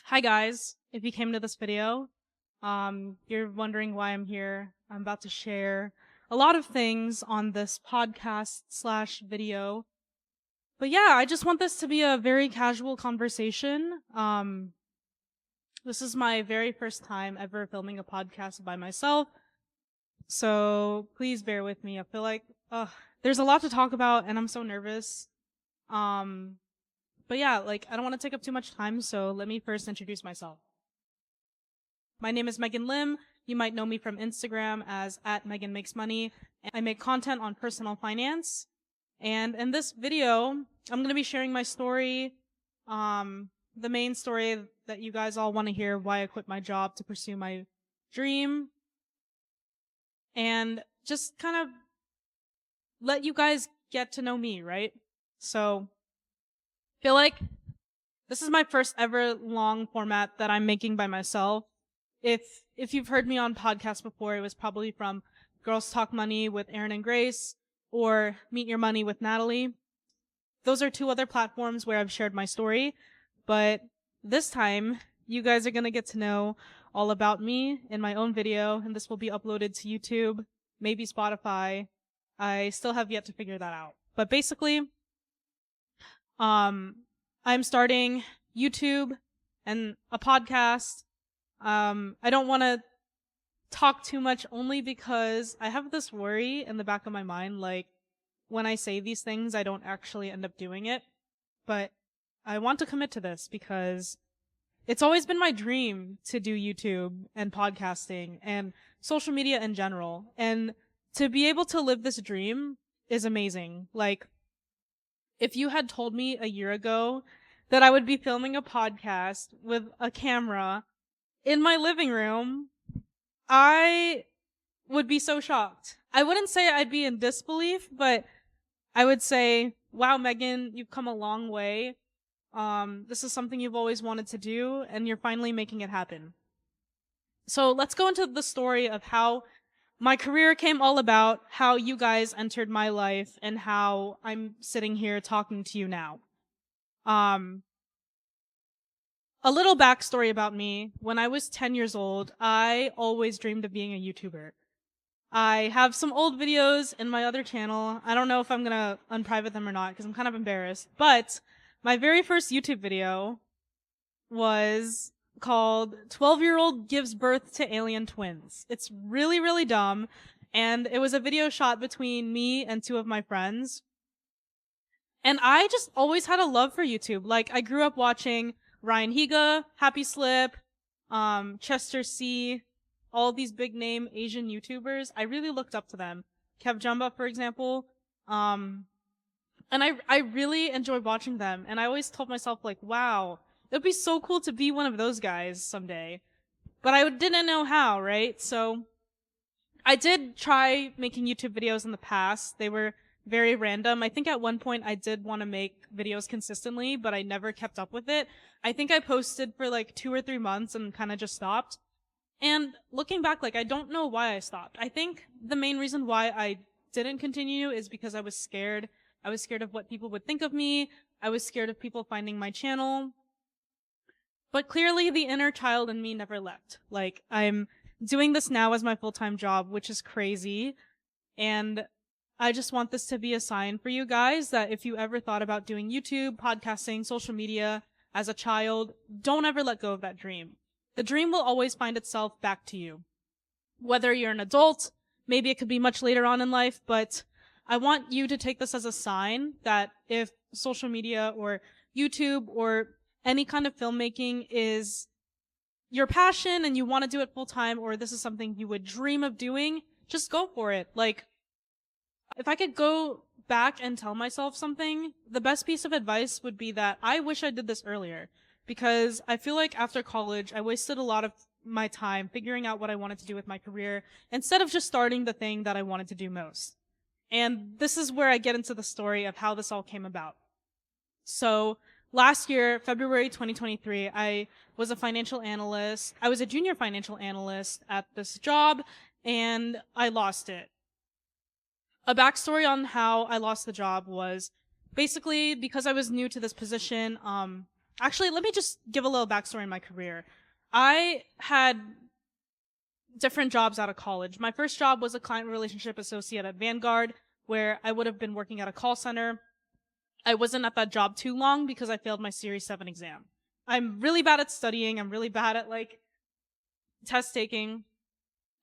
Hi guys, if you came to this video, you're wondering why I'm here. I'm about to share a lot of things on this podcast slash video. But yeah, I just want this to be a very casual conversation. This is my very first time ever filming a podcast by myself. So please bear with me. I feel like there's a lot to talk about and I'm so nervous. Um, but yeah, I don't want to take up too much time, so let me first introduce myself. My name is Megan Lim. You might know me from Instagram as @MeganMakesMoney. I make content on personal finance. And in this video, I'm going to be sharing my story, the main story that you guys all want to hear, why I quit my job to pursue my dream, and just kind of let you guys get to know me, right? So, feel like this is my first ever long format that I'm making by myself. If you've heard me on podcasts before, it was probably from Girls Talk Money with Aaron and Grace or Meet Your Money with Natalie. Those are two other platforms where I've shared my story, but this time you guys are going to get to know all about me in my own video, and this will be uploaded to YouTube, maybe Spotify. I still have yet to figure that out. But basically, I'm starting YouTube and a podcast. I don't want to talk too much only because I have this worry in the back of my mind, like when I say these things, I don't actually end up doing it. But I want to commit to this because it's always been my dream to do YouTube and podcasting and social media in general. And to be able to live this dream is amazing. Like, if you had told me a year ago that I would be filming a podcast with a camera in my living room, I would be so shocked. I wouldn't say I'd be in disbelief, but I would say, wow, Megan, you've come a long way. This is something you've always wanted to do, and you're finally making it happen. So let's go into the story of how my career came all about, how you guys entered my life, and how I'm sitting here talking to you now. A little backstory about me. When I was 10 years old, I always dreamed of being a YouTuber. I have some old videos in my other channel. I don't know if I'm gonna unprivate them or not because I'm kind of embarrassed. But my very first YouTube video was called 12-Year-Old Gives Birth to Alien Twins. It's really, really dumb. And it was a video shot between me and two of my friends. And I just always had a love for YouTube. Like, I grew up watching Ryan Higa, Happy Slip, Chester C, all these big name Asian YouTubers. I really looked up to them. Kev Jumba, for example. And I really enjoyed watching them. And I always told myself, like, wow, it'd be so cool to be one of those guys someday. But I didn't know how, right? So I did try making YouTube videos in the past. They were very random. I think at one point I did want to make videos consistently, but I never kept up with it. I think I posted for like 2 or 3 months and kind of just stopped. And looking back, I don't know why I stopped. I think the main reason why I didn't continue is because I was scared. I was scared of what people would think of me. I was scared of people finding my channel. But clearly the inner child in me never left. I'm doing this now as my full-time job, which is crazy. And I just want this to be a sign for you guys that if you ever thought about doing YouTube, podcasting, social media as a child, don't ever let go of that dream. The dream will always find itself back to you. Whether you're an adult, maybe it could be much later on in life, but I want you to take this as a sign that if social media or YouTube or any kind of filmmaking is your passion and you want to do it full time, or this is something you would dream of doing, just go for it. If I could go back and tell myself something, the best piece of advice would be that I wish I did this earlier. Because I feel like after college, I wasted a lot of my time figuring out what I wanted to do with my career instead of just starting the thing that I wanted to do most. And this is where I get into the story of how this all came about. So last year, February 2023, I was a financial analyst. I was a junior financial analyst at this job, and I lost it. A backstory on how I lost the job was basically because I was new to this position, Actually, let me just give a little backstory in my career. I had different jobs out of college. My first job was a client relationship associate at Vanguard, where I would have been working at a call center. I wasn't at that job too long because I failed my Series 7 exam. I'm really bad at studying. I'm really bad at like test taking.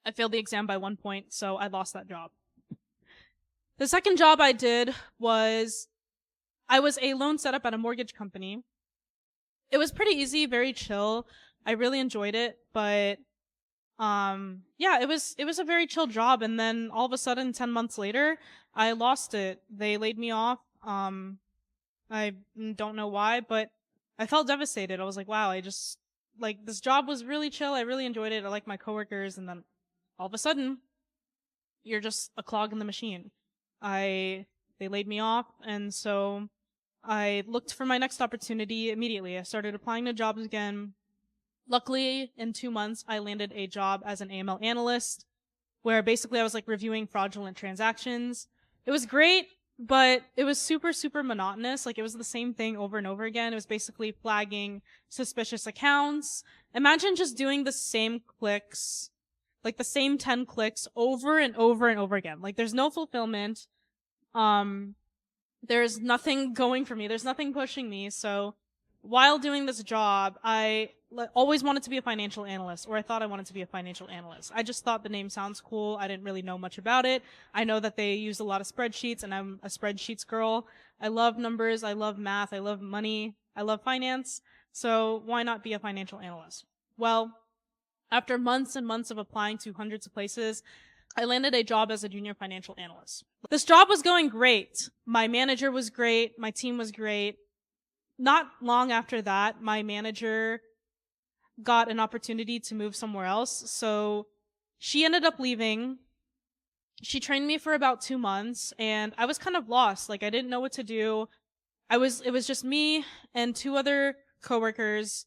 I failed the exam by 1 point, so I lost that job. The second job I did was I was a loan setup at a mortgage company. It was pretty easy, very chill. I really enjoyed it, but yeah, it was a very chill job, and then all of a sudden 10 months later, I lost it. They laid me off. I don't know why, but I felt devastated. I was like, wow, I just like this job was really chill. I really enjoyed it. I like my coworkers, and then all of a sudden, you're just a clog in the machine. They laid me off, and so I looked for my next opportunity immediately. I started applying to jobs again. Luckily, in 2 months, I landed a job as an AML analyst, where basically I was like reviewing fraudulent transactions. It was great, but it was super, super monotonous. Like it was the same thing over and over again. It was basically flagging suspicious accounts. Imagine just doing the same clicks, like the same 10 clicks over and over and over again. Like there's no fulfillment. There's nothing going for me. There's nothing pushing me. So while doing this job, I always wanted to be a financial analyst, or I thought I wanted to be a financial analyst. I just thought the name sounds cool. I didn't really know much about it. I know that they use a lot of spreadsheets, and I'm a spreadsheets girl. I love numbers. I love math. I love money. I love finance. So why not be a financial analyst? Well, after months and months of applying to hundreds of places, I landed a job as a junior financial analyst. This job was going great. My manager was great. My team was great. Not long after that, my manager got an opportunity to move somewhere else. So she ended up leaving. She trained me for about 2 months, and I was kind of lost. Like I didn't know what to do. It was just me and 2 other coworkers.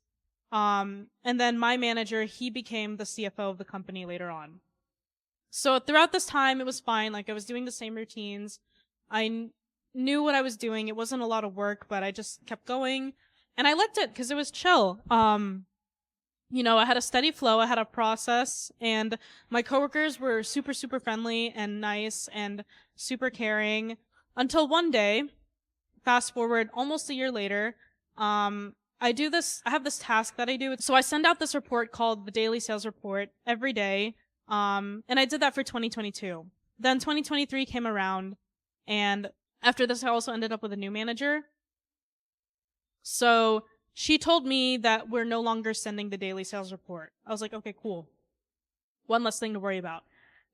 And then my manager, he became the CFO of the company later on. So throughout this time, it was fine. Like I was doing the same routines. I knew what I was doing. It wasn't a lot of work, but I just kept going, and I liked it because it was chill. You know, I had a steady flow. I had a process, and my coworkers were super, super friendly and nice and super caring until one day, fast forward almost a year later, I have this task that I do. So I send out this report called the Daily Sales Report every day. And I did that for 2022. Then 2023 came around, and after this, I also ended up with a new manager. So she told me that we're no longer sending the daily sales report. I was like, okay, cool. One less thing to worry about.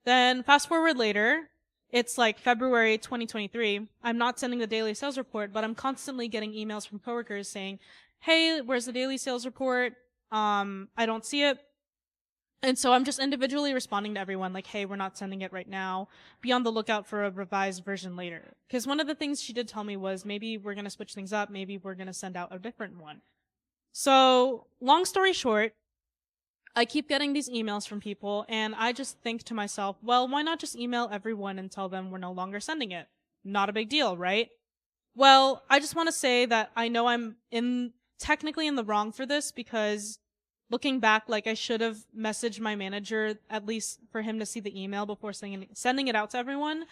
Then fast forward later, it's like February 2023. I'm not sending the daily sales report, but I'm constantly getting emails from coworkers saying, hey, where's the daily sales report? I don't see it. And so I'm just individually responding to everyone like, hey, we're not sending it right now. Be on the lookout for a revised version later. Because one of the things she did tell me was maybe we're going to switch things up. Maybe we're going to send out a different one. So long story short, I keep getting these emails from people, and I just think to myself, well, why not just email everyone and tell them we're no longer sending it? Not a big deal, right? Well, I just want to say that I know I'm technically in the wrong for this, because looking back, like I should have messaged my manager at least for him to see the email before sending it out to everyone.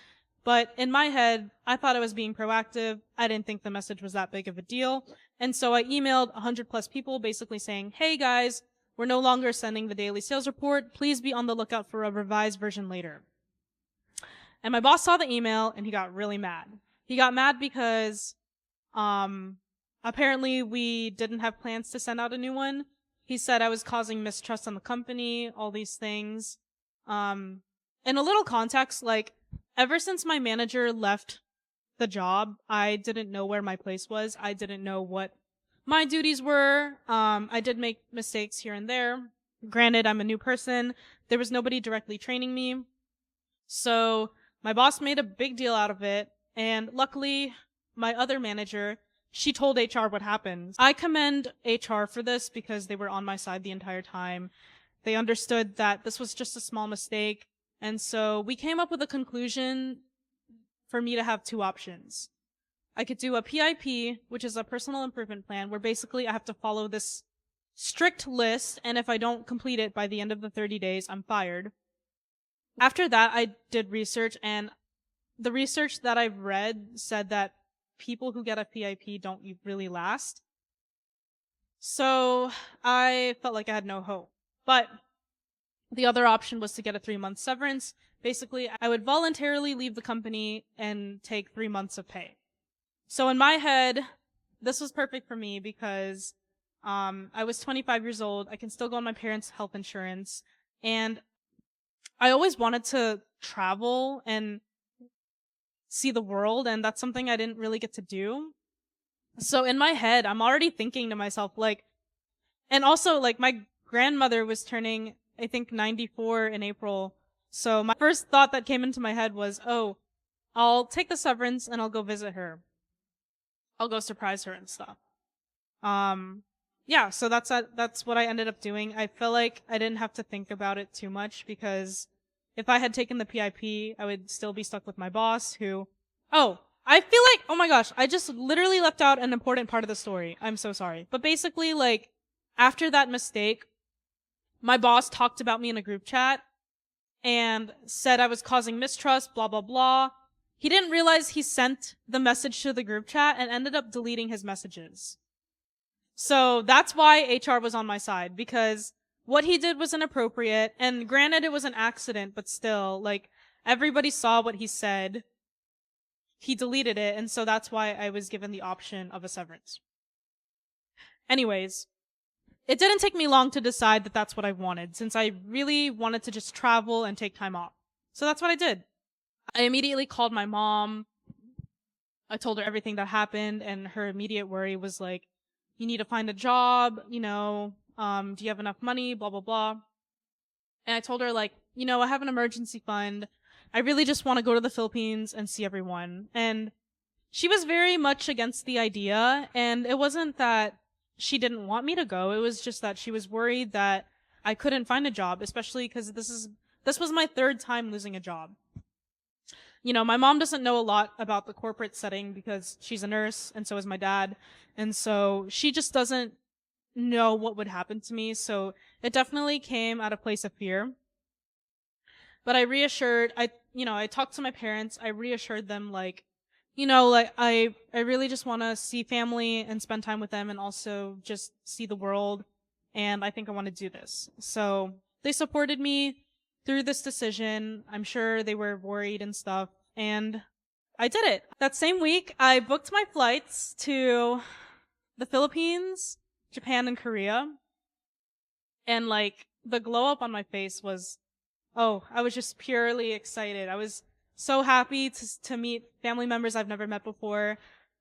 But in my head, I thought I was being proactive. I didn't think the message was that big of a deal. And so I emailed 100+ people basically saying, hey guys, we're no longer sending the daily sales report. Please be on the lookout for a revised version later. And my boss saw the email and he got really mad. He got mad because apparently we didn't have plans to send out a new one. He said I was causing mistrust on the company, all these things. In a little context, like, ever since my manager left the job, I didn't know where my place was. I didn't know what my duties were. I did make mistakes here and there. Granted, I'm a new person. There was nobody directly training me. So my boss made a big deal out of it. And luckily, my other manager, she told HR what happened. I commend HR for this because they were on my side the entire time. They understood that this was just a small mistake. And so we came up with a conclusion for me to have 2 options. I could do a PIP, which is a personal improvement plan, where basically I have to follow this strict list, and if I don't complete it by the end of the 30 days, I'm fired. After that, I did research, and the research that I've read said that people who get a PIP don't really last. So I felt like I had no hope. But the other option was to get a 3-month severance. Basically, I would voluntarily leave the company and take 3 months of pay. So in my head, this was perfect for me because I was 25 years old. I can still go on my parents' health insurance. And I always wanted to travel and see the world, and that's something I didn't really get to do. So in my head, I'm already thinking to myself, like, and also, like, my grandmother was turning, I think, 94 in April. So my first thought that came into my head was, oh, I'll take the severance and I'll go visit her. I'll go surprise her and stuff. Yeah, so that's what I ended up doing. I feel like I didn't have to think about it too much because if I had taken the PIP, I would still be stuck with my boss who, oh, I feel like, oh my gosh, I just literally left out an important part of the story. I'm so sorry. But basically, like, after that mistake, my boss talked about me in a group chat and said I was causing mistrust, blah, blah, blah. He didn't realize he sent the message to the group chat and ended up deleting his messages. So that's why HR was on my side, because what he did was inappropriate, and granted it was an accident, but still, like, everybody saw what he said. He deleted it, and so that's why I was given the option of a severance. Anyways, it didn't take me long to decide that that's what I wanted, since I really wanted to just travel and take time off. So that's what I did. I immediately called my mom. I told her everything that happened, and her immediate worry was like, you need to find a job, do you have enough money, blah, blah, blah. And I told her, like, I have an emergency fund. I really just want to go to the Philippines and see everyone. And she was very much against the idea, and it wasn't that she didn't want me to go. It was just that she was worried that I couldn't find a job, especially because this was my 3rd time losing a job. My mom doesn't know a lot about the corporate setting because she's a nurse, and so is my dad. And so she just doesn't know what would happen to me. So it definitely came at a place of fear. But I talked to my parents. I reassured them, like, I really just want to see family and spend time with them and also just see the world. And I think I want to do this. So they supported me through this decision. I'm sure they were worried and stuff. And I did it. That same week, I booked my flights to the Philippines, Japan, and Korea. And, like, the glow up on my face was, oh, I was just purely excited. I was so happy to meet family members I've never met before.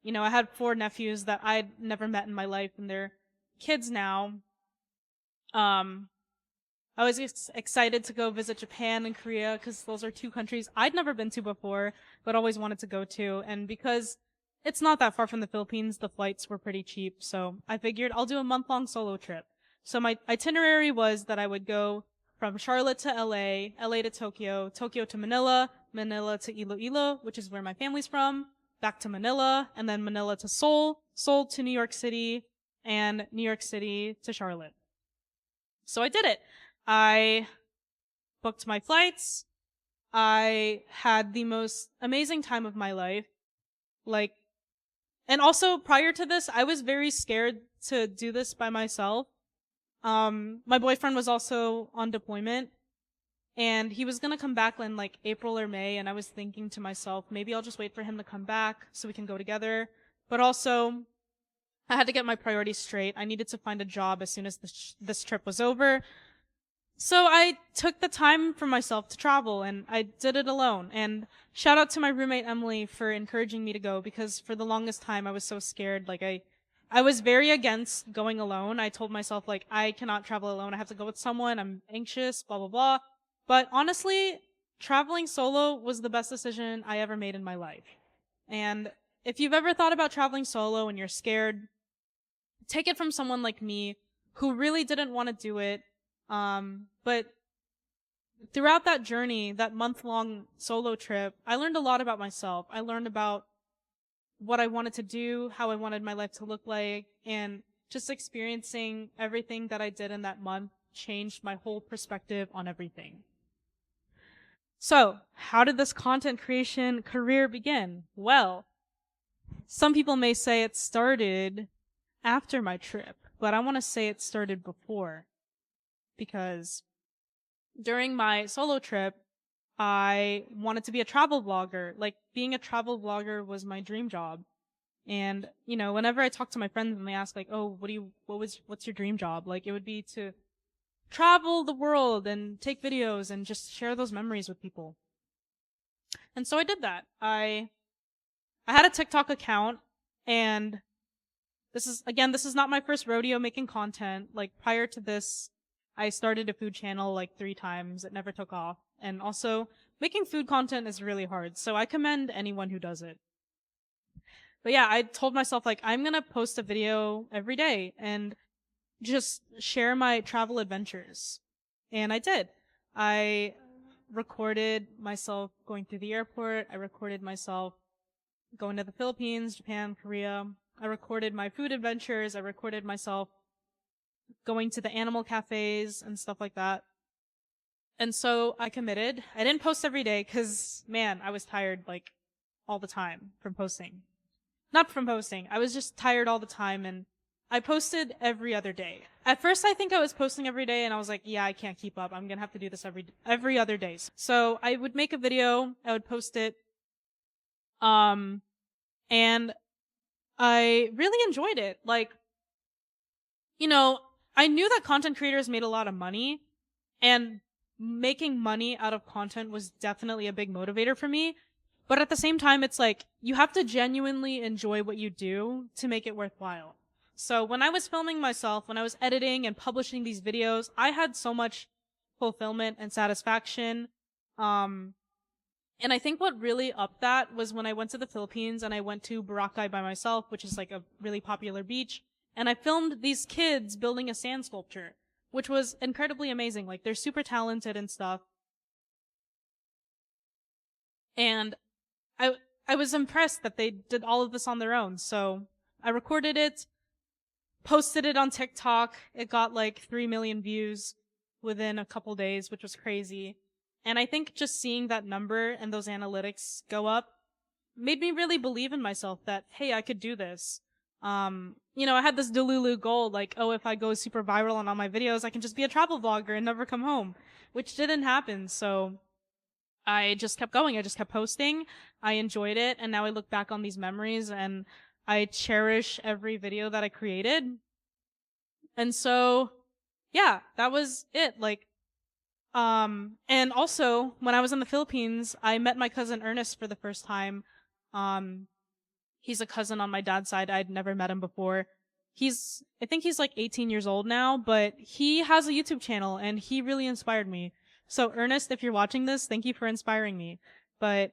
I had 4 nephews that I'd never met in my life, and they're kids now. I was excited to go visit Japan and Korea because those are 2 countries I'd never been to before, but always wanted to go to. And because it's not that far from the Philippines, the flights were pretty cheap. So I figured I'll do a month-long solo trip. So my itinerary was that I would go from Charlotte to LA, LA to Tokyo, Tokyo to Manila, Manila to Iloilo, which is where my family's from, back to Manila, and then Manila to Seoul, Seoul to New York City, and New York City to Charlotte. So I did it. I booked my flights. I had the most amazing time of my life. Like, and also prior to this, I was very scared to do this by myself. My boyfriend was also on deployment, and he was gonna come back in like April or May, and I was thinking to myself, maybe I'll just wait for him to come back so we can go together. But also, I had to get my priorities straight. I needed to find a job as soon as this trip was over. So I took the time for myself to travel, and I did it alone. And shout out to my roommate Emily for encouraging me to go, because for the longest time I was so scared. Like, I was very against going alone. I told myself, like, I cannot travel alone. I have to go with someone. I'm anxious, blah, blah, blah. But honestly, traveling solo was the best decision I ever made in my life. And if you've ever thought about traveling solo and you're scared, take it from someone like me who really didn't want to do it. But throughout that journey, that month-long solo trip, I learned a lot about myself. I learned about what I wanted to do, how I wanted my life to look like, and just experiencing everything that I did in that month changed my whole perspective on everything. So, how did this content creation career begin? Well, some people may say it started after my trip, but I want to say it started before. Because during my solo trip, I wanted to be a travel vlogger. Like, being a travel vlogger was my dream job. And, you know, whenever I talk to my friends and they ask like, oh, what's your dream job? Like, it would be to travel the world and take videos and just share those memories with people. And so I did that. I had a TikTok account, and this is not my first rodeo making content. Like, prior to this, I started a food channel like 3 times. It never took off. And also, making food content is really hard. So I commend anyone who does it. But yeah, I told myself like, I'm gonna post a video every day and just share my travel adventures. And I did. I recorded myself going through the airport. I recorded myself going to the Philippines, Japan, Korea. I recorded my food adventures. I recorded myself going to the animal cafes and stuff like that. And so I committed. I didn't post every day because, man, I was tired like all the time from posting. Not from posting. I was just tired all the time, and I posted every other day. At first, I think I was posting every day, and I was like, yeah, I can't keep up. I'm gonna have to do this every other day. So I would make a video, I would post it, and I really enjoyed it. Like, you know, I knew that content creators made a lot of money, and making money out of content was definitely a big motivator for me. But at the same time, it's like, you have to genuinely enjoy what you do to make it worthwhile. So when I was filming myself, when I was editing and publishing these videos, I had so much fulfillment and satisfaction. And I think what really upped that was when I went to the Philippines and I went to Boracay by myself, which is like a really popular beach. And I filmed these kids building a sand sculpture, which was incredibly amazing. Like, they're super talented and stuff. And I was impressed that they did all of this on their own. So I recorded it, posted it on TikTok. It got like 3 million views within a couple days, which was crazy. And I think just seeing that number and those analytics go up made me really believe in myself that, hey, I could do this. You know, I had this Delulu goal, like, oh, if I go super viral on all my videos, I can just be a travel vlogger and never come home, which didn't happen. So I just kept going. I just kept posting. I enjoyed it. And now I look back on these memories and I cherish every video that I created. And so, yeah, that was it. Like, and also when I was in the Philippines, I met my cousin Ernest for the first time. He's a cousin on my dad's side. I'd never met him before. I think he's like 18 years old now, but he has a YouTube channel and he really inspired me. So Ernest, if you're watching this, thank you for inspiring me. But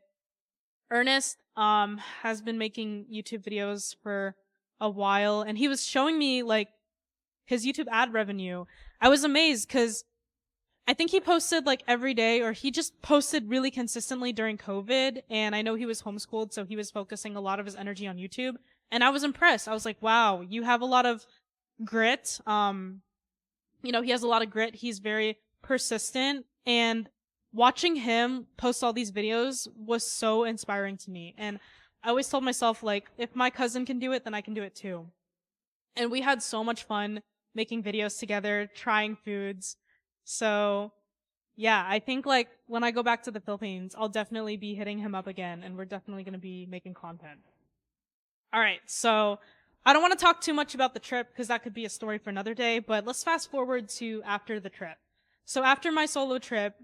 Ernest, has been making YouTube videos for a while, and he was showing me like his YouTube ad revenue. I was amazed because I think he posted like every day, or he just posted really consistently during COVID. And I know he was homeschooled, so he was focusing a lot of his energy on YouTube. And I was impressed. I was like, wow, you have a lot of grit. You know, he has a lot of grit. He's very persistent, and watching him post all these videos was so inspiring to me. And I always told myself, like, if my cousin can do it, then I can do it too. And we had so much fun making videos together, trying foods. So, yeah, I think like when I go back to the Philippines, I'll definitely be hitting him up again, and we're definitely going to be making content. All right, so I don't want to talk too much about the trip because that could be a story for another day, but let's fast forward to after the trip. So after my solo trip,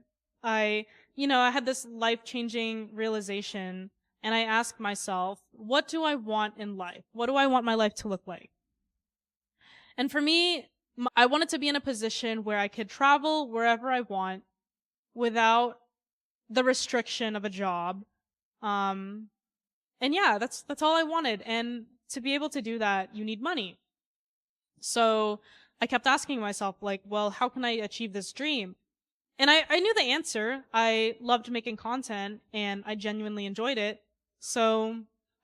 I had this life-changing realization, and I asked myself, what do I want in life? What do I want my life to look like? And for me, I wanted to be in a position where I could travel wherever I want without the restriction of a job. And yeah, that's all I wanted. And to be able to do that, you need money. So I kept asking myself, like, well, how can I achieve this dream? And I knew the answer. I loved making content and I genuinely enjoyed it. So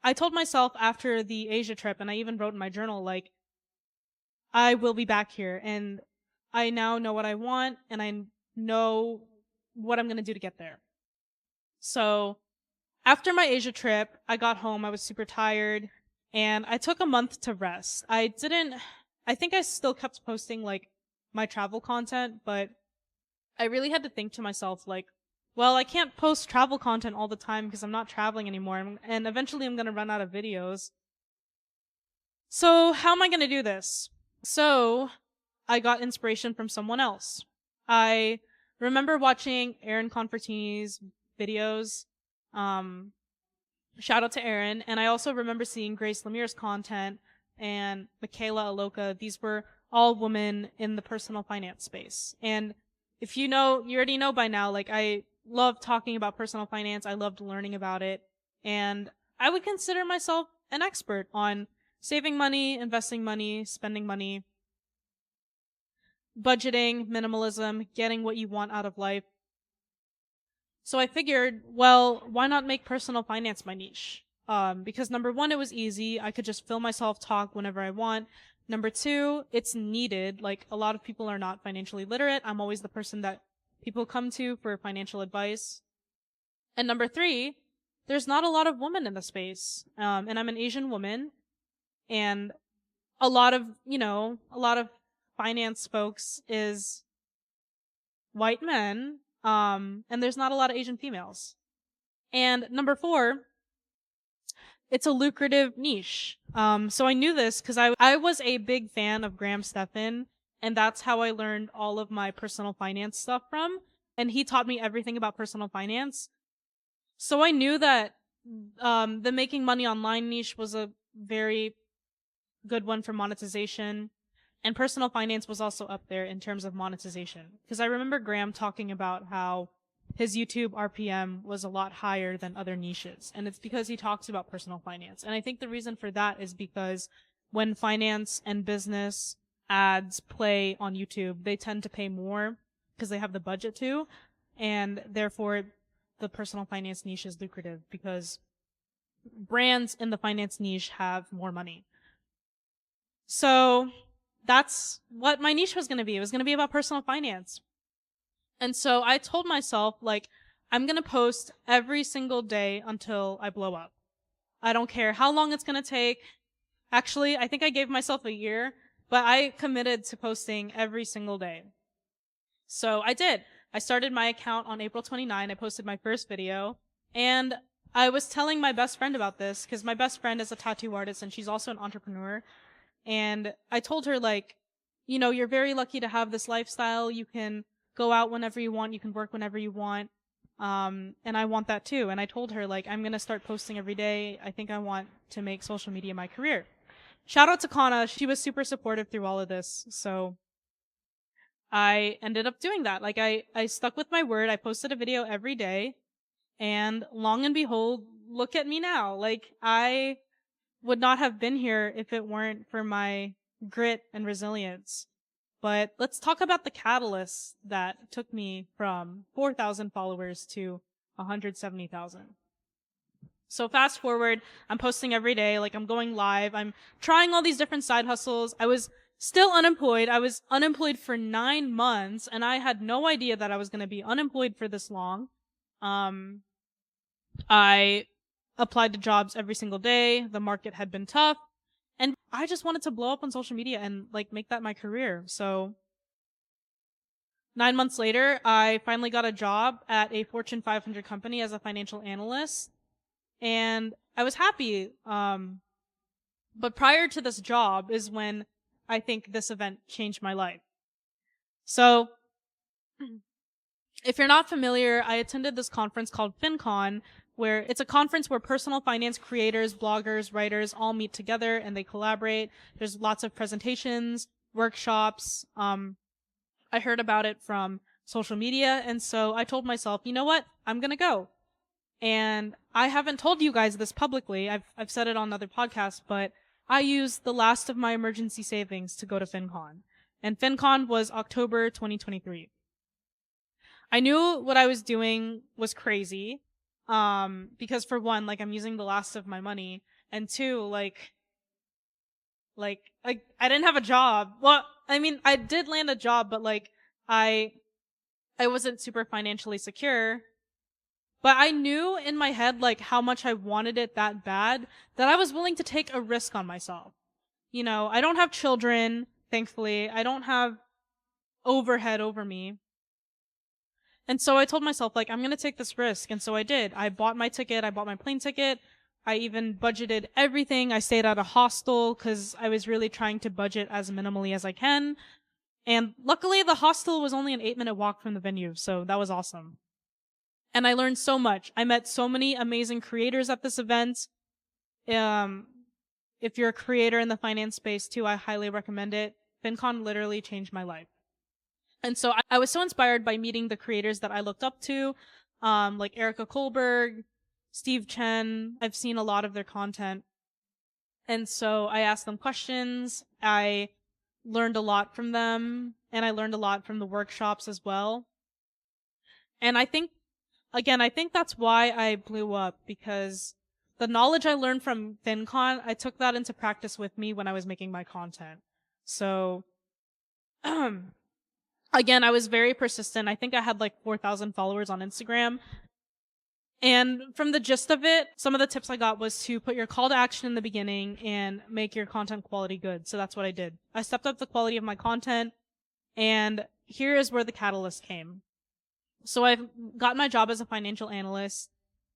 I told myself after the Asia trip, and I even wrote in my journal, like, I will be back here, and I now know what I want, and I know what I'm gonna do to get there. So after my Asia trip, I got home, I was super tired, and I took a month to rest. I think I still kept posting like my travel content, but I really had to think to myself, like, well, I can't post travel content all the time because I'm not traveling anymore, and eventually I'm gonna run out of videos. So how am I gonna do this? So I got inspiration from someone else. I remember watching Aaron Confortini's videos. Um, Shout out to Aaron. And I also remember seeing Grace Lemire's content and Michaela Aloka. These were all women in the personal finance space. And if you know, you already know by now, like, I love talking about personal finance. I loved learning about it. And I would consider myself an expert on saving money, investing money, spending money, budgeting, minimalism, getting what you want out of life. So I figured, well, why not make personal finance my niche? Because number one, it was easy. I could just film myself talk whenever I want. Number two, it's needed. Like, a lot of people are not financially literate. I'm always the person that people come to for financial advice. And number three, there's not a lot of women in the space. And I'm an Asian woman, and a lot of, a lot of finance folks is white men, and there's not a lot of Asian females. And number four, it's a lucrative niche. So I knew this because I was a big fan of Graham Stephan, and that's how I learned all of my personal finance stuff from. And he taught me everything about personal finance. So I knew that the making money online niche was a very good one for monetization. And personal finance was also up there in terms of monetization. Because I remember Graham talking about how his YouTube RPM was a lot higher than other niches. And it's because he talks about personal finance. And I think the reason for that is because when finance and business ads play on YouTube, they tend to pay more because they have the budget to. And therefore, the personal finance niche is lucrative because brands in the finance niche have more money. So that's what my niche was going to be. It was going to be about personal finance. And so I told myself, like, I'm going to post every single day until I blow up. I don't care how long it's going to take. Actually, I think I gave myself a year, but I committed to posting every single day. So I did. I started my account on April 29. I posted my first video, and I was telling my best friend about this because my best friend is a tattoo artist and she's also an entrepreneur. And I told her, like, you're very lucky to have this lifestyle. You can go out whenever you want. You can work whenever you want. And I want that too. And I told her, like, I'm going to start posting every day. I think I want to make social media my career. Shout out to Kana. She was super supportive through all of this. So I ended up doing that. Like, I stuck with my word. I posted a video every day. And long and behold, look at me now. Like, I would not have been here if it weren't for my grit and resilience. But let's talk about the catalyst that took me from 4,000 followers to 170,000. So fast forward, I'm posting every day, like, I'm going live, I'm trying all these different side hustles. I was still unemployed. I was unemployed for 9 months, and I had no idea that I was going to be unemployed for this long. I applied to jobs every single day. The market had been tough, and I just wanted to blow up on social media and, like, make that my career. So 9 months later, I finally got a job at a Fortune 500 company as a financial analyst, and I was happy. But prior to this job is when I think this event changed my life. So if you're not familiar, I attended this conference called FinCon, where it's a conference where personal finance creators, bloggers, writers all meet together and they collaborate. There's lots of presentations, workshops. I heard about it from social media, and so I told myself, you know what? I'm gonna go. And I haven't told you guys this publicly. I've said it on other podcasts, but I used the last of my emergency savings to go to FinCon. And FinCon was October 2023. I knew what I was doing was crazy. Because for one, like I'm using the last of my money, and two, I didn't have a job. Well, I mean, I did land a job, but like I I wasn't super financially secure. But I knew in my head like how much I wanted it that bad that I was willing to take a risk on myself. You know, I don't have children, thankfully. I don't have overhead over me. And so I told myself, like, I'm going to take this risk. And so I did. I bought my ticket. I bought my plane ticket. I even budgeted everything. I stayed at a hostel because I was really trying to budget as minimally as I can. And luckily, the hostel was only an 8-minute walk from the venue. So that was awesome. And I learned so much. I met so many amazing creators at this event. Um, if you're a creator in the finance space too, I highly recommend it. FinCon literally changed my life. And so I was so inspired by meeting the creators that I looked up to, like Erica Kohlberg, Steve Chen. I've seen a lot of their content. And so I asked them questions. I learned a lot from them, and I learned a lot from the workshops as well. And I think that's why I blew up, because the knowledge I learned from FinCon, I took that into practice with me when I was making my content. So, again, I was very persistent. I think I had like 4,000 followers on Instagram. And from the gist of it, some of the tips I got was to put your call to action in the beginning and make your content quality good. So that's what I did. I stepped up the quality of my content, and here is where the catalyst came. So I've got my job as a financial analyst,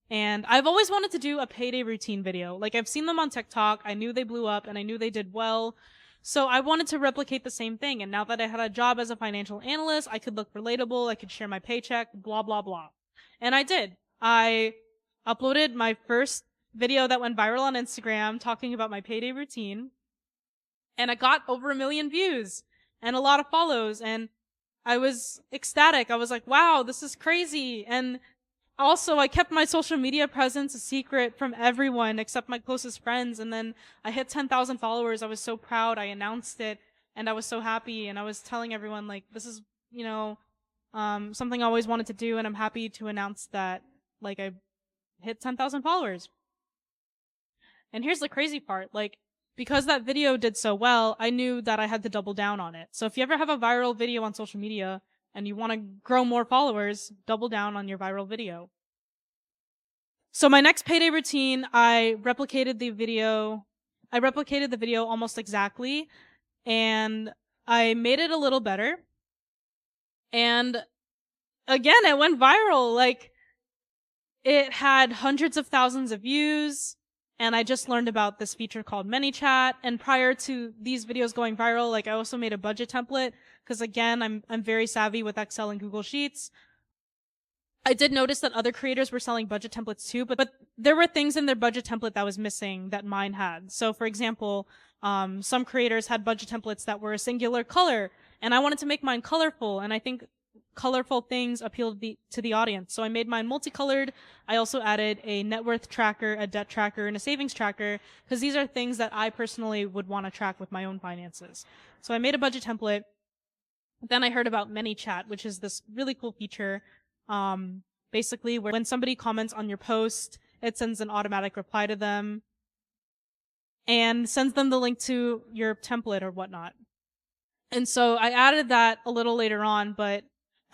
and I've always wanted to do a payday routine video. Like, I've seen them on TikTok. I knew they blew up and I knew they did well. So I wanted to replicate the same thing. And now that I had a job as a financial analyst, I could look relatable. I could share my paycheck, blah, blah, blah. And I did. I uploaded my first video that went viral on Instagram talking about my payday routine. And I got over 1 million views and a lot of follows. And I was ecstatic. I was like, wow, this is crazy. And also, I kept my social media presence a secret from everyone except my closest friends. And then I hit 10,000 followers. I was so proud. I announced it, and I was so happy. And I was telling everyone, like, this is, something I always wanted to do. And I'm happy to announce that, like, I hit 10,000 followers. And here's the crazy part. Like, because that video did so well, I knew that I had to double down on it. So if you ever have a viral video on social media and you want to grow more followers, double down on your viral video. So my next payday routine, I replicated the video almost exactly, and I made it a little better. And again, it went viral. Like, it had hundreds of thousands of views. And I just learned about this feature called ManyChat. And prior to these videos going viral, like, I also made a budget template, because again, I'm very savvy with Excel and Google Sheets. I did notice that other creators were selling budget templates too, but there were things in their budget template that was missing that mine had. So for example, some creators had budget templates that were a singular color, and I wanted to make mine colorful, and I think colorful things appeal to the audience. So I made mine multicolored. I also added a net worth tracker, a debt tracker, and a savings tracker, because these are things that I personally would want to track with my own finances. So I made a budget template. Then I heard about ManyChat, which is this really cool feature. Basically, when somebody comments on your post, it sends an automatic reply to them and sends them the link to your template or whatnot. And so I added that a little later on, but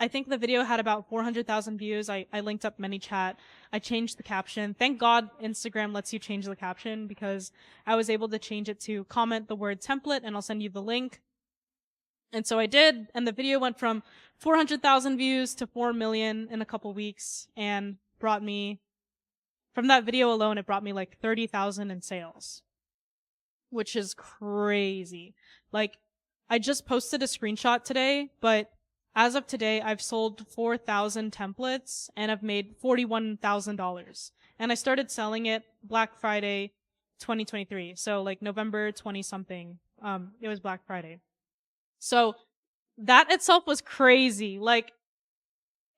I think the video had about 400,000 views. I linked up ManyChat. I changed the caption. Thank God Instagram lets you change the caption, because I was able to change it to comment the word template and I'll send you the link. And so I did, and the video went from 400,000 views to 4 million in a couple weeks, and brought me, from that video alone, it brought me like 30,000 in sales, which is crazy. Like, I just posted a screenshot today, but as of today, I've sold 4,000 templates and I've made $41,000. And I started selling it Black Friday 2023. So like November 20 something. It was Black Friday. So that itself was crazy. Like,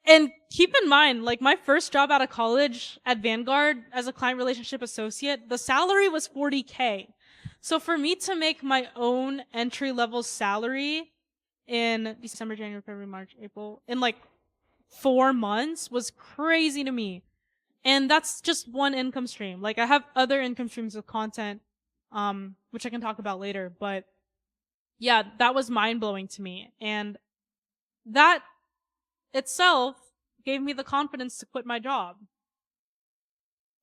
and keep in mind, like, my first job out of college at Vanguard as a client relationship associate, the salary was $40K. So for me to make my own entry level salary in December, January, February, March, April, in like 4 months was crazy to me. And that's just one income stream. Like, I have other income streams of content, which I can talk about later, but yeah, that was mind blowing to me. And that itself gave me the confidence to quit my job.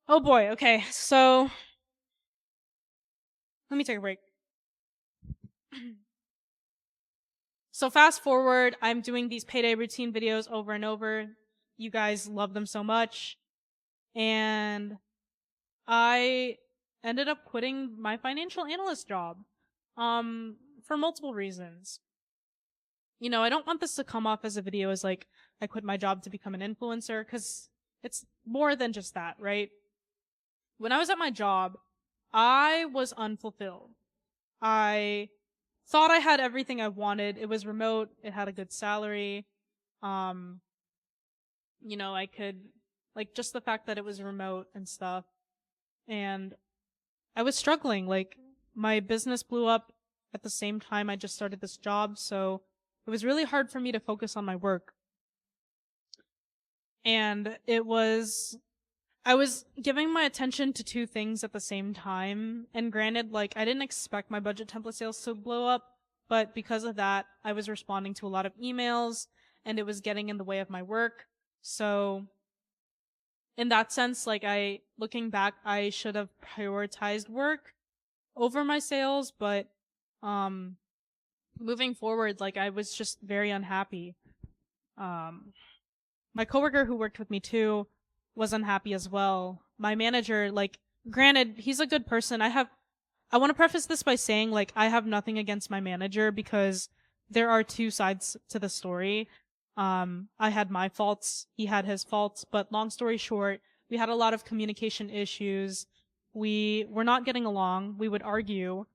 Oh boy, okay, so let me take a break. So fast forward, I'm doing these payday routine videos over and over. You guys love them so much. And I ended up quitting my financial analyst job. For multiple reasons. You know, I don't want this to come off as a video as like I quit my job to become an influencer, because it's more than just that, right? When I was at my job, I was unfulfilled. I thought I had everything I wanted. It was remote, it had a good salary. Um, you know, I could, like, just the fact that it was remote and stuff. And I was struggling. Like, my business blew up at the same time I just started this job, so it was really hard for me to focus on my work. And I was giving my attention to two things at the same time. And granted, like, I didn't expect my budget template sales to blow up, but because of that, I was responding to a lot of emails and it was getting in the way of my work. So, in that sense, like, looking back, I should have prioritized work over my sales, but, um, moving forward, like, I was just very unhappy. My coworker who worked with me too was unhappy as well. My manager, like, granted, he's a good person. I want to preface this by saying, like, I have nothing against my manager because there are two sides to the story. I had my faults, he had his faults, but long story short, we had a lot of communication issues. We were not getting along. We would argue.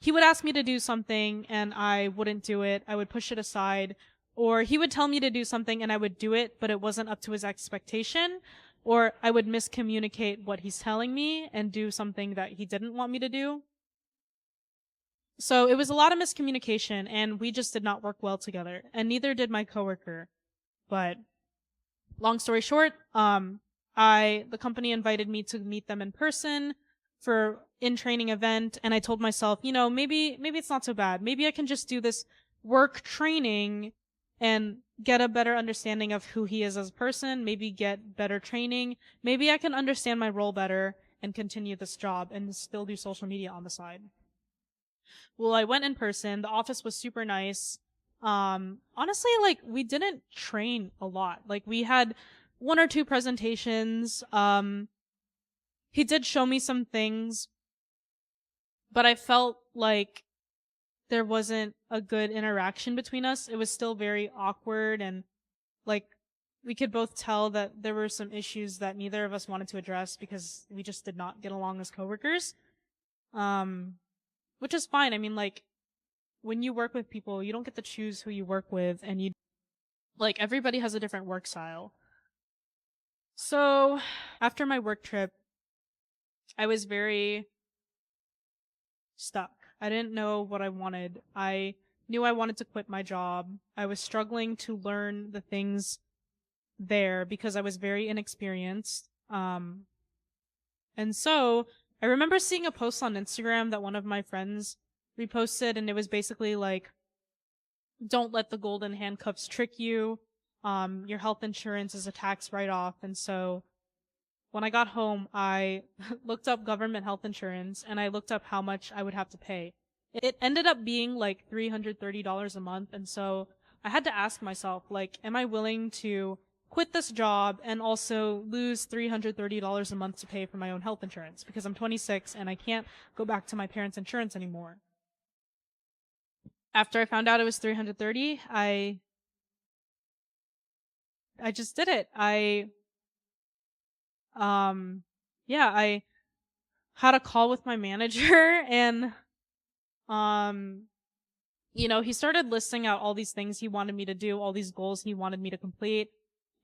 He would ask me to do something and I wouldn't do it. I would push it aside. Or he would tell me to do something and I would do it, but it wasn't up to his expectation. Or I would miscommunicate what he's telling me and do something that he didn't want me to do. So it was a lot of miscommunication and we just did not work well together. And neither did my coworker. But long story short, the company invited me to meet them in person for in-training event, and I told myself, you know, maybe it's not so bad. Maybe I can just do this work training and get a better understanding of who he is as a person, maybe get better training. Maybe I can understand my role better and continue this job and still do social media on the side. Well, I went in person. The office was super nice. Honestly, like, we didn't train a lot. Like, we had one or two presentations. He did show me some things, but I felt like there wasn't a good interaction between us. It was still very awkward, and like, we could both tell that there were some issues that neither of us wanted to address because we just did not get along as coworkers. Which is fine. I mean, like, when you work with people, you don't get to choose who you work with, and like, everybody has a different work style. So, after my work trip, I was very stuck. I didn't know what I wanted. I knew I wanted to quit my job. I was struggling to learn the things there because I was very inexperienced. And so I remember seeing a post on Instagram that one of my friends reposted, and it was basically like, don't let the golden handcuffs trick you. Your health insurance is a tax write-off. And so when I got home, I looked up government health insurance and I looked up how much I would have to pay. It ended up being like $330 a month. And so I had to ask myself, like, am I willing to quit this job and also lose $330 a month to pay for my own health insurance? Because I'm 26 and I can't go back to my parents' insurance anymore. After I found out it was $330, I just did it. I had a call with my manager and, you know, he started listing out all these things he wanted me to do, all these goals he wanted me to complete.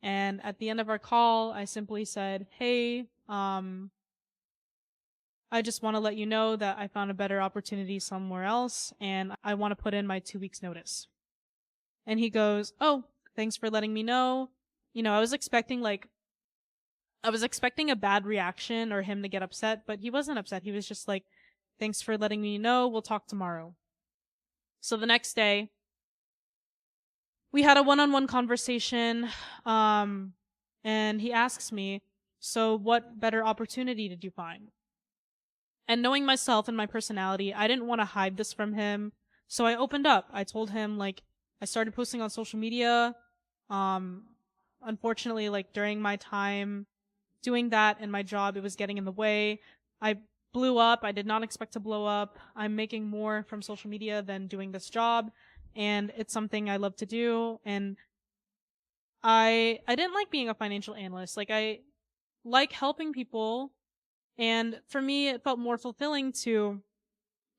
And at the end of our call, I simply said, hey, I just want to let you know that I found a better opportunity somewhere else and I want to put in my 2 weeks notice. And he goes, oh, thanks for letting me know. You know, I was expecting like I was expecting a bad reaction or him to get upset, but he wasn't upset. He was just like, thanks for letting me know. We'll talk tomorrow. So the next day, we had a one-on-one conversation, and he asks me, so what better opportunity did you find? And knowing myself and my personality, I didn't want to hide this from him. So I opened up. I told him, like, I started posting on social media. Um, Unfortunately, like, during my time doing that and my job, it was getting in the way. I blew up. I did not expect to blow up. I'm making more from social media than doing this job, and it's something I love to do. And I didn't like being a financial analyst. Like, I like helping people, and for me it felt more fulfilling to,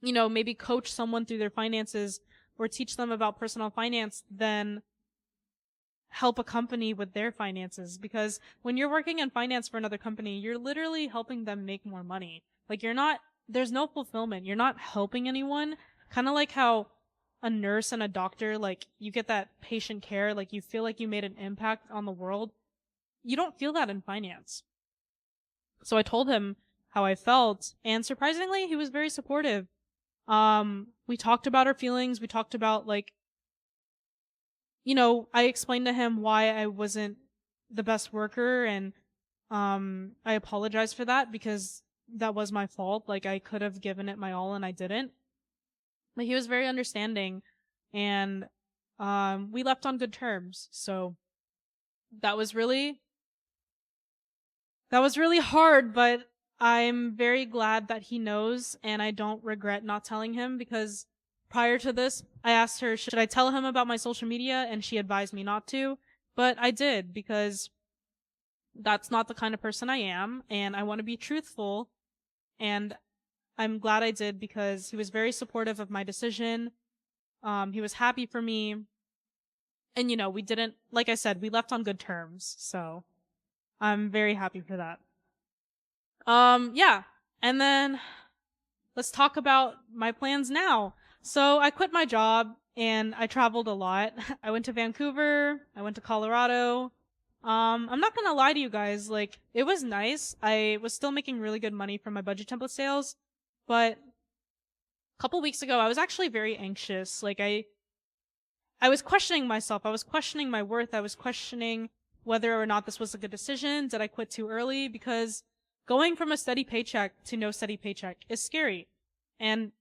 maybe coach someone through their finances or teach them about personal finance than help a company with their finances. Because when you're working in finance for another company, you're literally helping them make more money. Like, there's no fulfillment. You're not helping anyone. Kind of like how a nurse and a doctor, like, you get that patient care, like, you feel like you made an impact on the world. You don't feel that in finance. So I told him how I felt, and surprisingly, he was very supportive. We talked about our feelings. We talked about, like, I explained to him why I wasn't the best worker, and I apologized for that because that was my fault. Like, I could have given it my all and I didn't. But he was very understanding, and we left on good terms. So that was really hard, but I'm very glad that he knows, and I don't regret not telling him, because prior to this, I asked her, should I tell him about my social media? And she advised me not to. But I did, because that's not the kind of person I am, and I want to be truthful. And I'm glad I did, because he was very supportive of my decision. He was happy for me. And, we didn't, like I said, we left on good terms. So I'm very happy for that. Yeah. And then let's talk about my plans now. So I quit my job and I traveled a lot. I went to Vancouver. I went to Colorado. I'm not gonna lie to you guys, like, it was nice. I was still making really good money from my budget template sales, but a couple weeks ago, I was actually very anxious. Like, I was questioning myself. I was questioning my worth. I was questioning whether or not this was a good decision. Did I quit too early? Because going from a steady paycheck to no steady paycheck is scary. And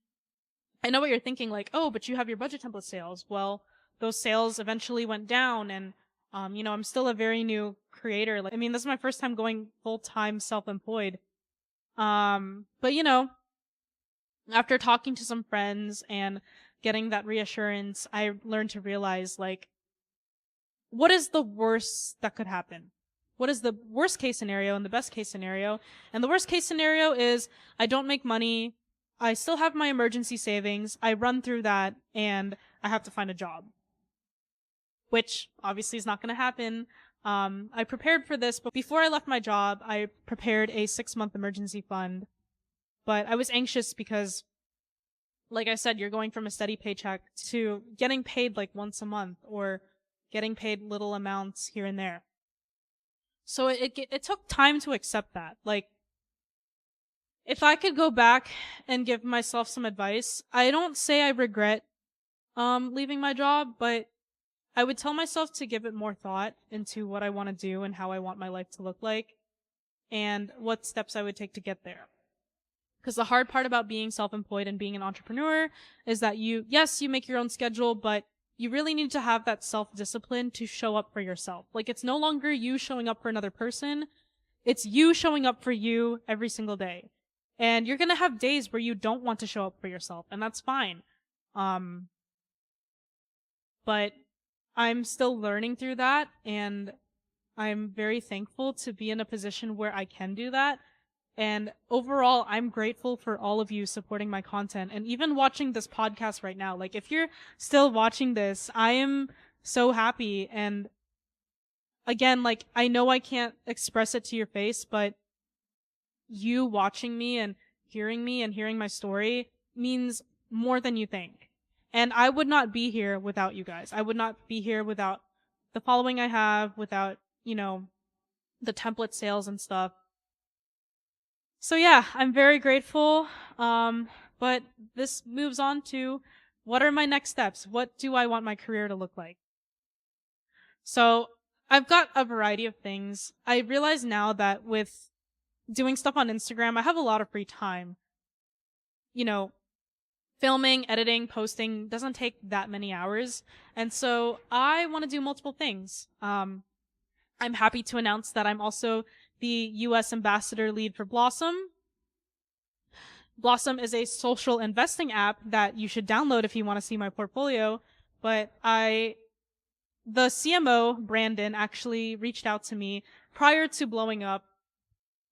I know what you're thinking, like, oh, but you have your budget template sales. Well, those sales eventually went down, and I'm still a very new creator. Like, I mean, this is my first time going full-time self-employed. But after talking to some friends and getting that reassurance, I learned to realize, like, what is the worst that could happen? What is the worst case scenario and the best case scenario? And the worst case scenario is I don't make money. I still have my emergency savings. I run through that and I have to find a job, which obviously is not going to happen. I prepared for this, but before I left my job, I prepared a 6-month emergency fund. But I was anxious because, like I said, you're going from a steady paycheck to getting paid like once a month or getting paid little amounts here and there. So it took time to accept that. Like, if I could go back and give myself some advice, I don't say I regret leaving my job, but I would tell myself to give it more thought into what I want to do and how I want my life to look like and what steps I would take to get there. Because the hard part about being self-employed and being an entrepreneur is that you make your own schedule, but you really need to have that self-discipline to show up for yourself. Like, it's no longer you showing up for another person. It's you showing up for you every single day. And you're gonna have days where you don't want to show up for yourself, and that's fine. But I'm still learning through that, and I'm very thankful to be in a position where I can do that. And overall, I'm grateful for all of you supporting my content and even watching this podcast right now. Like, if you're still watching this, I am so happy. And again, like, I know I can't express it to your face, but you watching me and hearing my story means more than you think. And I would not be here without you guys. I would not be here without the following I have, without, the template sales and stuff. So yeah, I'm very grateful. But this moves on to what are my next steps? What do I want my career to look like? So I've got a variety of things. I realize now that with doing stuff on Instagram, I have a lot of free time. You know, filming, editing, posting doesn't take that many hours. And so I want to do multiple things. I'm happy to announce that I'm also the US ambassador lead for Blossom. Blossom is a social investing app that you should download if you want to see my portfolio. But the CMO, Brandon, actually reached out to me prior to blowing up.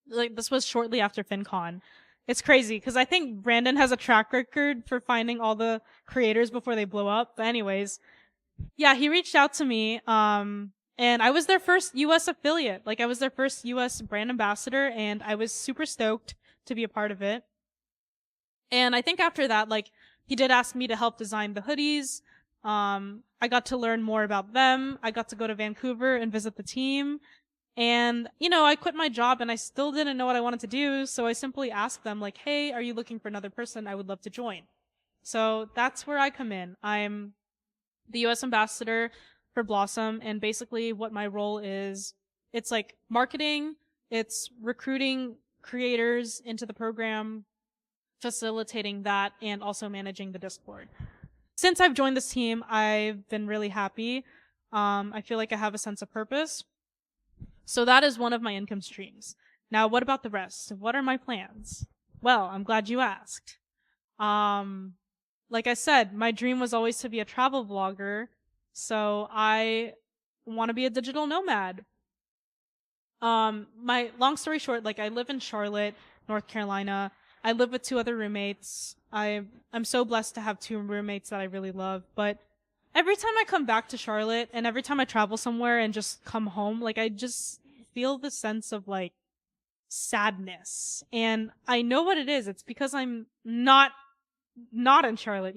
Like, this was shortly after FinCon. It's crazy because I think Brandon has a track record for finding all the creators before they blow up. But anyways, yeah, he reached out to me. And I was their first US affiliate. Like, I was their first US brand ambassador, and I was super stoked to be a part of it. And I think after that, like, he did ask me to help design the hoodies. I got to learn more about them. I got to go to Vancouver and visit the team. And, I quit my job and I still didn't know what I wanted to do. So I simply asked them, like, hey, are you looking for another person? I would love to join. So that's where I come in. I'm the US ambassador for Blossom. And basically what my role is, it's like marketing, it's recruiting creators into the program, facilitating that, and also managing the Discord. Since I've joined this team, I've been really happy. I feel like I have a sense of purpose. So that is one of my income streams. Now, what about the rest? What are my plans? Well, I'm glad you asked. Like I said, my dream was always to be a travel vlogger. So I want to be a digital nomad. My long story short, like, I live in Charlotte, North Carolina. I live with 2 other roommates. I'm so blessed to have 2 roommates that I really love. But every time I come back to Charlotte and every time I travel somewhere and just come home, like, I just feel the sense of, like, sadness. And I know what it is. It's because I'm not in Charlotte,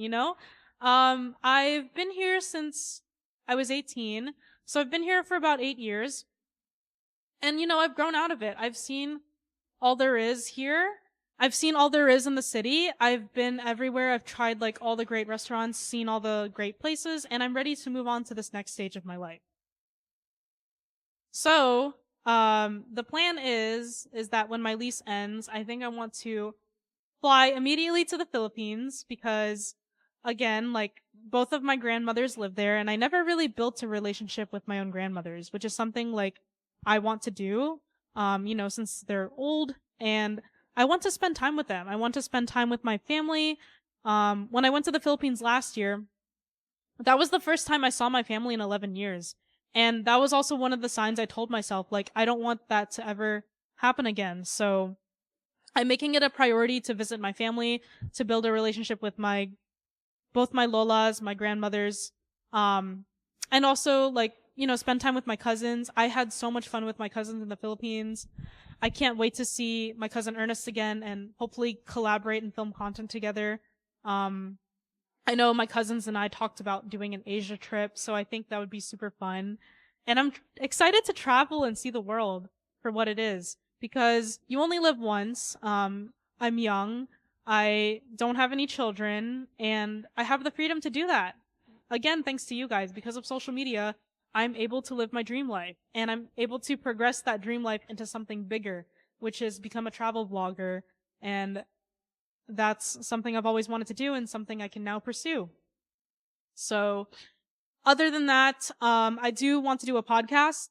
I've been here since I was 18. So I've been here for about 8 years. And, I've grown out of it. I've seen all there is here. I've seen all there is in the city. I've been everywhere. I've tried, like, all the great restaurants, seen all the great places, and I'm ready to move on to this next stage of my life. So, the plan is that when my lease ends, I think I want to fly immediately to the Philippines because, again, like, both of my grandmothers live there, and I never really built a relationship with my own grandmothers, which is something, like, I want to do, since they're old, and I want to spend time with them. I want to spend time with my family. When I went to the Philippines last year, that was the first time I saw my family in 11 years. And that was also one of the signs I told myself, like, I don't want that to ever happen again. So I'm making it a priority to visit my family, to build a relationship with both my lolas, my grandmothers, and also, like, spend time with my cousins. I had so much fun with my cousins in the Philippines. I can't wait to see my cousin Ernest again and hopefully collaborate and film content together. I know my cousins and I talked about doing an Asia trip, so I think that would be super fun. And I'm excited to travel and see the world for what it is, because you only live once. I'm young. I don't have any children, and I have the freedom to do that. Again, thanks to you guys. Because of social media, I'm able to live my dream life, and I'm able to progress that dream life into something bigger, which is become a travel vlogger. And that's something I've always wanted to do and something I can now pursue. So, other than that, I do want to do a podcast.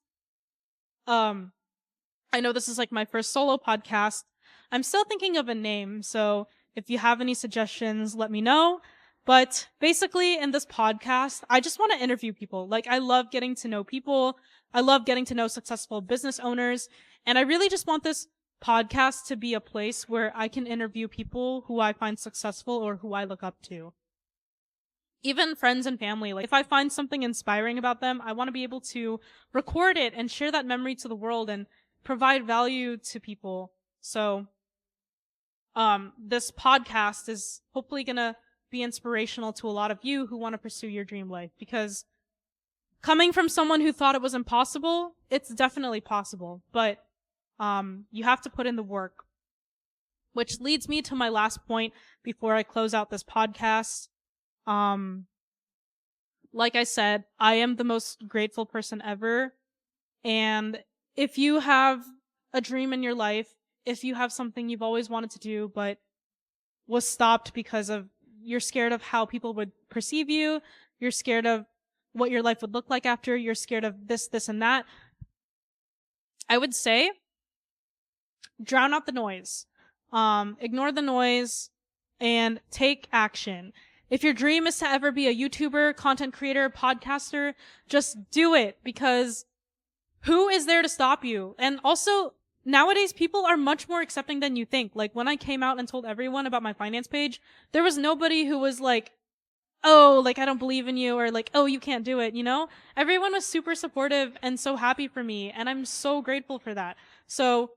I know this is, like, my first solo podcast. I'm still thinking of a name, so if you have any suggestions, let me know. But basically, in this podcast, I just want to interview people. Like, I love getting to know people. I love getting to know successful business owners. And I really just want this podcast to be a place where I can interview people who I find successful or who I look up to. Even friends and family. Like, if I find something inspiring about them, I want to be able to record it and share that memory to the world and provide value to people. So, this podcast is hopefully gonna be inspirational to a lot of you who want to pursue your dream life, because coming from someone who thought it was impossible, it's definitely possible, but you have to put in the work. Which leads me to my last point before I close out this podcast. Like I said, I am the most grateful person ever. And if you have a dream in your life, if you have something you've always wanted to do, but was stopped because of you're scared of how people would perceive you, you're scared of what your life would look like after, you're scared of this, and that, I would say drown out the noise. Ignore the noise and take action. If your dream is to ever be a YouTuber, content creator, podcaster, just do it, because who is there to stop you? And also, nowadays, people are much more accepting than you think. Like, when I came out and told everyone about my finance page, there was nobody who was like, oh, like, I don't believe in you, or like, oh, you can't do it, you know? Everyone was super supportive and so happy for me, and I'm so grateful for that. So,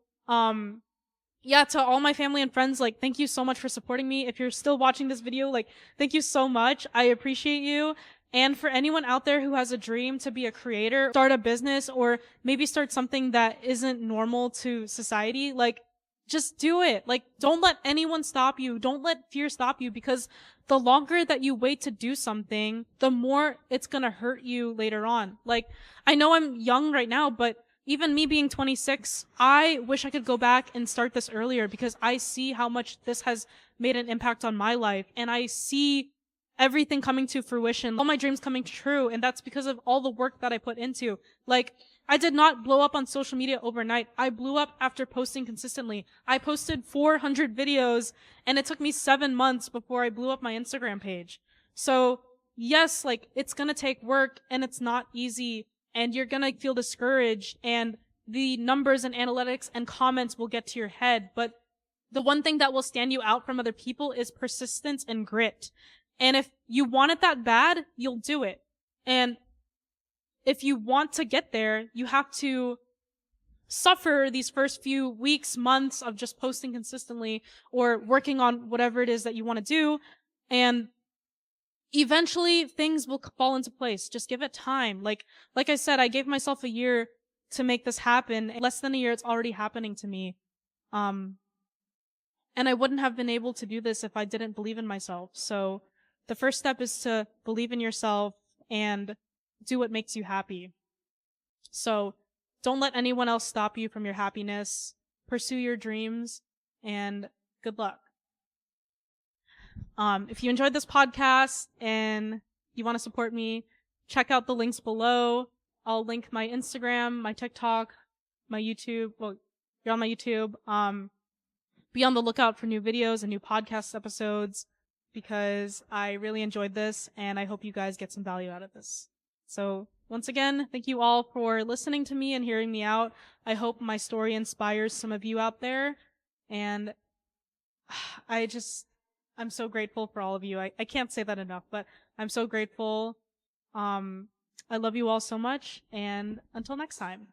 yeah, to all my family and friends, like, thank you so much for supporting me. If you're still watching this video, like, thank you so much. I appreciate you. And for anyone out there who has a dream to be a creator, start a business, or maybe start something that isn't normal to society, like, just do it. Like, don't let anyone stop you. Don't let fear stop you, because the longer that you wait to do something, the more it's gonna hurt you later on. Like, I know I'm young right now, but even me being 26, I wish I could go back and start this earlier, because I see how much this has made an impact on my life, and I see everything coming to fruition, all my dreams coming true, and that's because of all the work that I put into. Like, I did not blow up on social media overnight. I blew up after posting consistently. I posted 400 videos, and it took me 7 months before I blew up my Instagram page. So, yes, like, it's gonna take work, and it's not easy, and you're gonna feel discouraged, and the numbers and analytics and comments will get to your head, but the one thing that will stand you out from other people is persistence and grit. And if you want it that bad, you'll do it. And if you want to get there, you have to suffer these first few weeks, months of just posting consistently or working on whatever it is that you want to do. And eventually things will fall into place. Just give it time. Like I said, I gave myself a year to make this happen. In less than a year, it's already happening to me. And I wouldn't have been able to do this if I didn't believe in myself. So the first step is to believe in yourself and do what makes you happy. So don't let anyone else stop you from your happiness. Pursue your dreams, and good luck. If you enjoyed this podcast and you want to support me, check out the links below. I'll link my Instagram, my TikTok, my YouTube. Well, you're on my YouTube. Be on the lookout for new videos and new podcast episodes, because I really enjoyed this, and I hope you guys get some value out of this. So, once again, thank you all for listening to me and hearing me out. I hope my story inspires some of you out there, and I'm so grateful for all of you. I can't say that enough, but I'm so grateful. I love you all so much, and until next time.